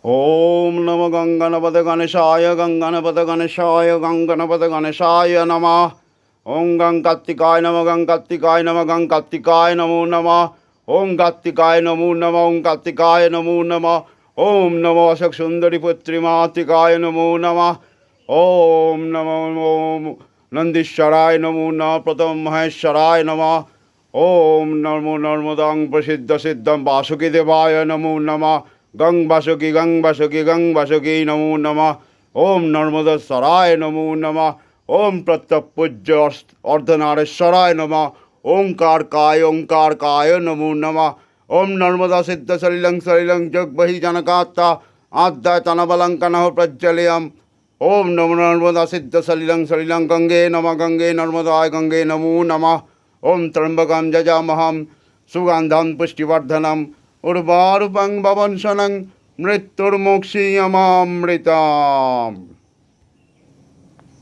ওম নম গঙ্গনপদ গণেশায় গঙ্গনপদ গণেশায় গঙ্গনপদ গণেশায় নমঃ। ওং গং কার্তিকায় নম গং কার্তিকায় নম গং কার্তিকায় নমো নমঃ। ওং কার্তিকায় নমো নমঃ ওং কার্তিকায় নমো নমঃ। ওম নমো অশোক সুন্দরী পুত্রী মাতৃকায় নমো নমঃ। ওম নমো ওম নন্দীশ্বরায় নমো নমঃ প্রথম মহেশ্বরায় নমঃ। ওম নমো নর্মদং প্রসিদ্ধ সিদ্ধম বাসুকি দেবায় নমো নমঃ। গং বাসুকি গং বাসুকি গং বাসুকি নমো নমঃ। ওম নর্মদেশ্বরায় নমো নমঃ। ওম প্রত্যপূজ্য অর্ধনারেশ্বরায় নমঃ। ওঙ্কার কায় নমো নমঃ। ওম নর্মদা সিদ্ধ সলিলং সলিলং যোগ বহি জনকাত্তা আদ্যায় তনবলঙ্কনঃ প্রজ্জ্বলেয়ম। ওম নমো নর্মদা সিদ্ধ সলিলং সলিলং গঙ্গে নমঃ গঙ্গে নর্মদায় গঙ্গে নমো নমঃ। ওম ত্র্যম্বকম যজামহম সুগন্ধম পুষ্টিবর্ধনম উর্বারুপং ভবনশনং মৃত্যুর্মোক্ষীয়মামৃতাম।